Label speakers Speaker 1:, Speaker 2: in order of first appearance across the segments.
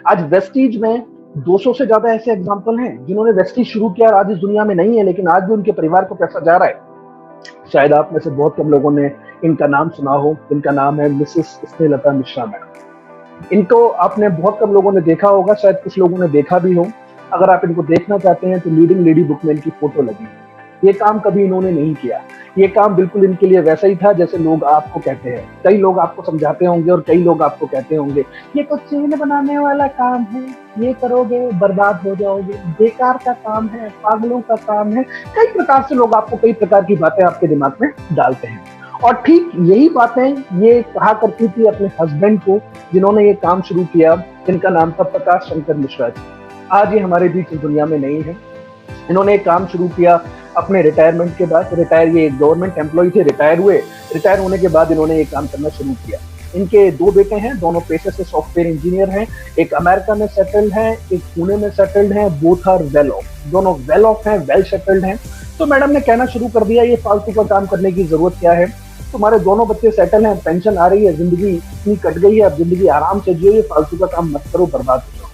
Speaker 1: आज वेस्टीज में 200 से ज्यादा ऐसे एग्जाम्पल हैं जिन्होंने वेस्टीज शुरू किया और आज इस दुनिया में नहीं है, लेकिन आज भी उनके परिवार को पैसा जा रहा है। शायद आप में से बहुत कम लोगों ने इनका नाम सुना हो। इनका नाम है मिसेस स्नेहलता मिश्रा मैडम। इनको आपने बहुत कम लोगों ने देखा होगा, शायद कुछ लोगों ने देखा भी हो। अगर आप इनको देखना चाहते हैं तो लीडिंग लेडी बुक में इनकी फोटो लगी है। ये काम कभी इन्होंने नहीं किया। ये काम बिल्कुल इनके लिए वैसा ही था जैसे लोग आपको कहते हैं। कई लोग आपको समझाते होंगे और कई लोग आपको कहते होंगे ये तो चेन बनाने वाला काम है, ये करोगे बर्बाद हो जाओगे, बेकार का काम है, पागलों का काम है। कई प्रकार से लोग आपको कई प्रकार की बातें आपके दिमाग में डालते हैं। और ठीक यही बातें ये कहा करती थी अपने हस्बैंड को, जिन्होंने ये काम शुरू किया। इनका नाम था प्रकाश शंकर मिश्रा जी। आज ये हमारे बीच इस दुनिया में नहीं है। इन्होंने एक काम शुरू किया अपने रिटायरमेंट के बाद। ये गवर्नमेंट एम्प्लॉय थे, रिटायर हुए। रिटायर होने के बाद इन्होंने ये काम करना शुरू किया। इनके 2 बेटे हैं, दोनों पेशे से सॉफ्टवेयर इंजीनियर हैं। एक अमेरिका में सेटल्ड है, एक पुणे में सेटल्ड है। बोथ आर वेल ऑफ, दोनों वेल ऑफ हैं, वेल सेटल्ड हैं। तो मैडम ने कहना शुरू कर दिया ये फालतू का काम करने की जरूरत क्या है, तुम्हारे दोनों बच्चे सेटल हैं, पेंशन आ रही है, जिंदगी इतनी कट गई है, अब जिंदगी आराम से जियो, ये फालतू का काम मत करो, बर्बाद हो जाओ।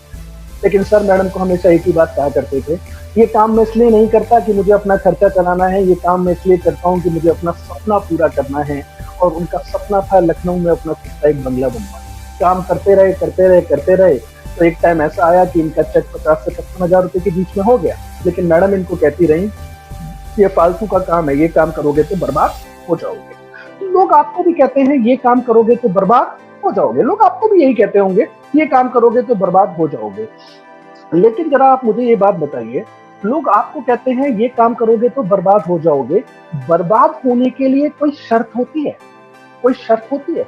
Speaker 1: लेकिन सर मैडम को हमेशा एक ही बात कहा करते थे, ये काम मैं इसलिए नहीं करता कि मुझे अपना खर्चा चलाना है, ये काम मैं इसलिए करता हूँ कि मुझे अपना सपना पूरा करना है। और उनका सपना था लखनऊ में अपना खुद का एक बंगला बनवाना। काम करते रहे करते रहे करते रहे, तो एक टाइम ऐसा आया कि इनका चेक 50 से 55 हजार रुपए के बीच में हो गया। लेकिन मैडम इनको कहती रही ये फालतू का काम है, ये काम करोगे तो बर्बाद हो जाओगे। तो लोग आपको भी कहते हैं ये काम करोगे तो बर्बाद हो जाओगे। लोग आपको भी यही कहते होंगे ये काम करोगे तो बर्बाद हो जाओगे। लेकिन जरा आप मुझे ये बात बताइए, लोग आपको कहते हैं ये काम करोगे तो बर्बाद हो जाओगे, बर्बाद होने के लिए कोई शर्त होती है? कोई शर्त होती है?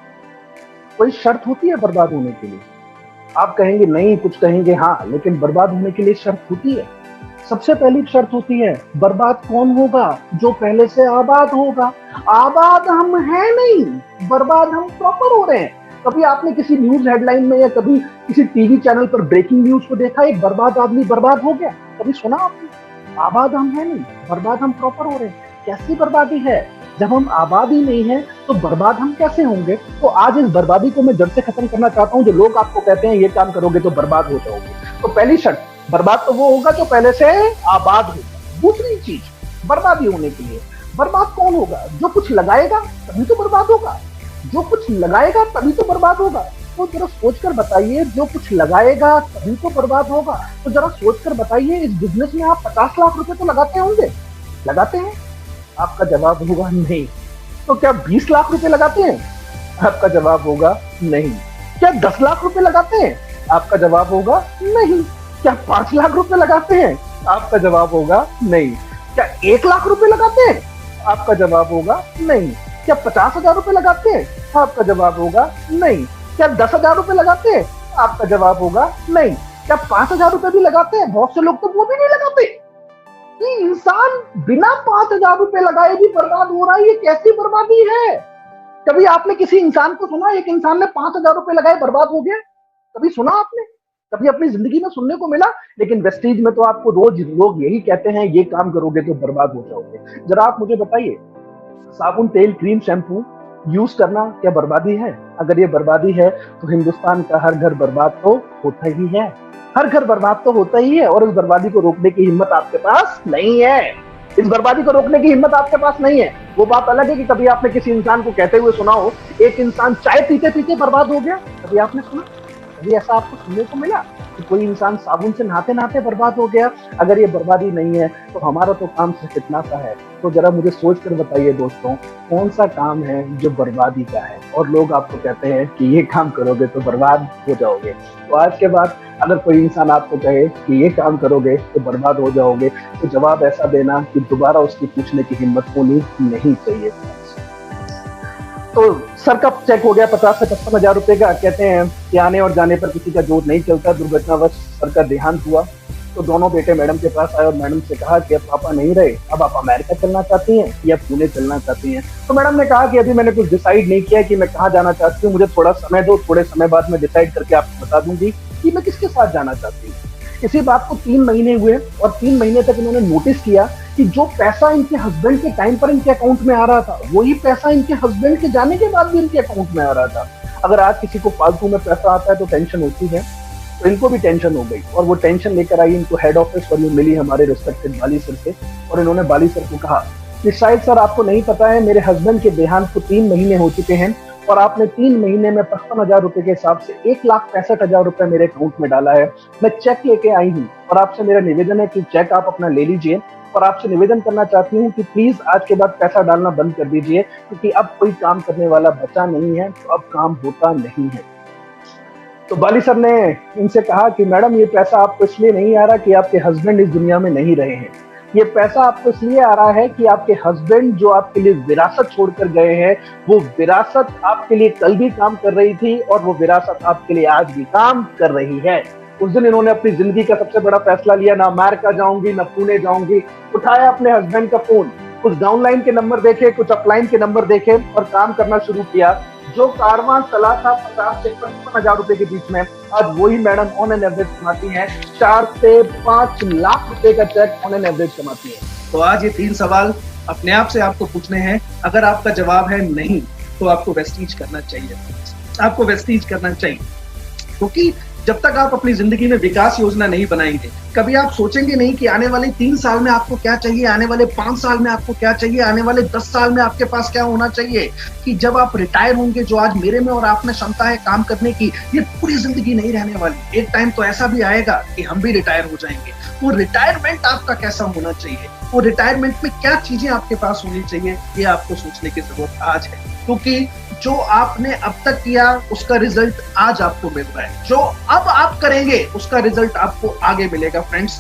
Speaker 1: कोई शर्त होती है बर्बाद होने के लिए? आप कहेंगे नहीं, कुछ कहेंगे हाँ, लेकिन बर्बाद होने के लिए शर्त होती है। सबसे पहली शर्त होती है, बर्बाद कौन होगा? जो पहले से आबाद होगा। आबाद हम हैं नहीं, बर्बाद हम प्रॉपर हो रहे हैं। कभी आपने किसी न्यूज हेडलाइन में या कभी किसी टीवी चैनल पर ब्रेकिंग न्यूज को देखा, एक बर्बाद आदमी बर्बाद हो गया? कभी सुना आपने? आबाद हम हैं नहीं, बर्बाद हम प्रॉपर हो रहे हैं। कैसी बर्बादी है? जब हम आबाद ही नहीं है तो बर्बाद हम कैसे होंगे? तो आज इस बर्बादी को मैं जड़ से खत्म करना चाहता हूँ। जो लोग आपको कहते हैं ये काम करोगे तो बर्बाद हो जाओगे, तो पहली शर्त, बर्बाद तो वो होगा जो पहले से आबाद होगा। दूसरी चीज, बर्बादी होने के लिए बर्बाद कौन होगा? जो कुछ लगाएगा तभी तो बर्बाद होगा। जो कुछ लगाएगा तभी तो बर्बाद होगा। तो जरा सोचकर बताइए, जो कुछ लगाएगा तभी तो बर्बाद होगा। तो जरा सोचकर बताइए, इस बिजनेस में आप 50 लाख रुपए तो लगाते होंगे, लगाते हैं? आपका जवाब होगा नहीं। तो क्या 20 लाख रुपए लगाते हैं? आपका जवाब होगा नहीं। क्या 10 लाख रुपए लगाते हैं? आपका जवाब होगा नहीं। क्या 5 लाख रुपए लगाते हैं? आपका जवाब होगा नहीं। क्या 1 लाख रुपए लगाते हैं? आपका जवाब होगा नहीं। क्या 50,000 रुपए लगाते हैं? आपका जवाब होगा नहीं। क्या 10,000 रुपए लगाते हैं? आपका जवाब होगा नहीं। क्या 5,000 रुपए भी लगाते हैं? बहुत से लोग तो वो भी नहीं लगाते। कि इंसान बिना 5,000 रुपए लगाए भी बर्बाद हो रहा है, ये कैसी बर्बादी है? कभी आपने किसी इंसान को सुना, एक इंसान ने 5,000 रुपए लगाए बर्बाद हो गया? कभी सुना आपने? कभी अपनी जिंदगी में सुनने को मिला? लेकिन वेस्टीज में तो आपको रोज लोग यही कहते हैं ये काम करोगे तो बर्बाद हो जाओगे। जरा आप मुझे बताइए, साबुन, तेल, क्रीम, शैम्पू यूज करना क्या बर्बादी है? अगर ये बर्बादी है तो हिंदुस्तान का हर घर बर्बाद तो होता ही है। हर घर बर्बाद तो होता ही है, और इस बर्बादी को रोकने की हिम्मत आपके पास नहीं है। इस बर्बादी को रोकने की हिम्मत आपके पास नहीं है। वो बात अलग है कि कभी आपने किसी इंसान को कहते हुए सुना हो एक इंसान चाय पीते पीते बर्बाद हो गया। कभी आपने सुना? कभी ऐसा आपको सुनने को मिला कि कोई इंसान साबुन से नहाते नहाते बर्बाद हो गया? अगर ये बर्बादी नहीं है तो हमारा तो काम सिर्फ इतना सा है। तो जरा मुझे सोच कर बताइए दोस्तों, कौन सा काम है जो बर्बादी का है और लोग आपको कहते हैं कि ये काम करोगे तो बर्बाद हो जाओगे? तो आज के बाद अगर कोई इंसान आपको कहे कि ये काम करोगे तो बर्बाद हो जाओगे, तो जवाब ऐसा देना कि दोबारा उसकी पूछने की हिम्मत होनी नहीं चाहिए। तो सर का चेक हो गया 50 से 55,000 रुपए का। कहते हैं कि आने और जाने पर किसी का जोर नहीं चलता। दुर्घटनावश सर का देहांत हुआ तो दोनों बेटे मैडम के पास आए और मैडम से कहा कि अब पापा नहीं रहे, अब आप अमेरिका चलना चाहती हैं या पुणे चलना चाहती हैं? तो मैडम ने कहा कि अभी मैंने कुछ डिसाइड नहीं किया कि मैं कहाँ जाना चाहती हूँ, मुझे थोड़ा समय दो, थोड़े समय बाद मैं डिसाइड करके आपको बता दूंगी कि मैं किसके साथ जाना चाहती हूँ। इसी बात को 3 महीने हुए और 3 महीने तक इन्होंने नोटिस किया कि जो पैसा इनके हस्बैंड के टाइम पर इनके अकाउंट में आ रहा था, वही पैसा इनके हस्बैंड के जाने के बाद भी इनके अकाउंट में आ रहा था। अगर आज किसी को फालतू में पैसा आता है तो टेंशन होती है, तो इनको भी टेंशन हो गई और वो टेंशन लेकर आई इनको हेड ऑफिस और ये मिली हमारे रिस्पेक्टेड बाली सर से। और इन्होंने बाली सर को कहा कि शायद सर आपको नहीं पता है, मेरे हस्बैंड के देहांत को 3 महीने हो चुके हैं और आपने 3 महीने में 55,000 रुपए के हिसाब से 1,65,000 रुपए मेरे अकाउंट में डाला है। मैं चेक लेके आई हूँ और आपसे मेरा निवेदन है कि चेक आप अपना ले लीजिए और आपसे निवेदन करना चाहती हूँ कि प्लीज आज के बाद पैसा डालना बंद कर दीजिए, क्योंकि अब कोई काम करने वाला बचा नहीं है, तो अब काम होता नहीं है। तो बाली सर ने इनसे कहा कि मैडम ये पैसा आपको इसलिए नहीं आ रहा कि आपके हस्बैंड इस दुनिया में नहीं रहे हैं, ये पैसा आपको इसलिए आ रहा है कि आपके हस्बैंड जो आपके लिए विरासत छोड़कर गए हैं, वो विरासत आपके लिए कल भी काम कर रही थी और वो विरासत आपके लिए आज भी काम कर रही है। उस दिन इन्होंने अपनी जिंदगी का सबसे बड़ा फैसला लिया, ना अमेरिका जाऊंगी ना पुणे जाऊंगी। उठाया अपने हस्बैंड का फोन, कुछ डाउनलाइन के नंबर देखे, कुछ अपलाइन के नंबर देखे और काम करना शुरू किया। जो कारवां चला था 50 से 55,000 रुपए के बीच में, आज वही मैडम ऑन एन एवरेज कमाती हैं 4 से 5 लाख रुपए का चेक ऑन एन एवरेज कमाती है।
Speaker 2: तो आज ये 3 सवाल अपने आप से आपको पूछने हैं। अगर आपका जवाब है नहीं, तो आपको वेस्टीज करना चाहिए, आपको वेस्टीज करना चाहिए। क्योंकि जब तक आप अपनी जिंदगी में विकास योजना नहीं बनाएंगे, कभी आप सोचेंगे नहीं कि आने वाले 3 साल में आपको क्या चाहिए, आने वाले 5 साल में आपको क्या चाहिए, आने वाले 10 साल में आपके पास क्या होना चाहिए, कि जब आप रिटायर होंगे, जो आज मेरे में और आप में क्षमता है काम करने की, ये पूरी जिंदगी नहीं रहने वाली। एक टाइम तो ऐसा भी आएगा कि हम भी रिटायर हो जाएंगे। वो रिटायरमेंट आपका कैसा होना चाहिए, वो रिटायरमेंट में क्या चीजें आपके पास होनी चाहिए, ये आपको सोचने की जरूरत आज है। क्योंकि जो आपने अब तक किया उसका रिजल्ट आज आपको मिल रहा है, जो अब आप करेंगे उसका रिजल्ट आपको आगे मिलेगा फ्रेंड्स।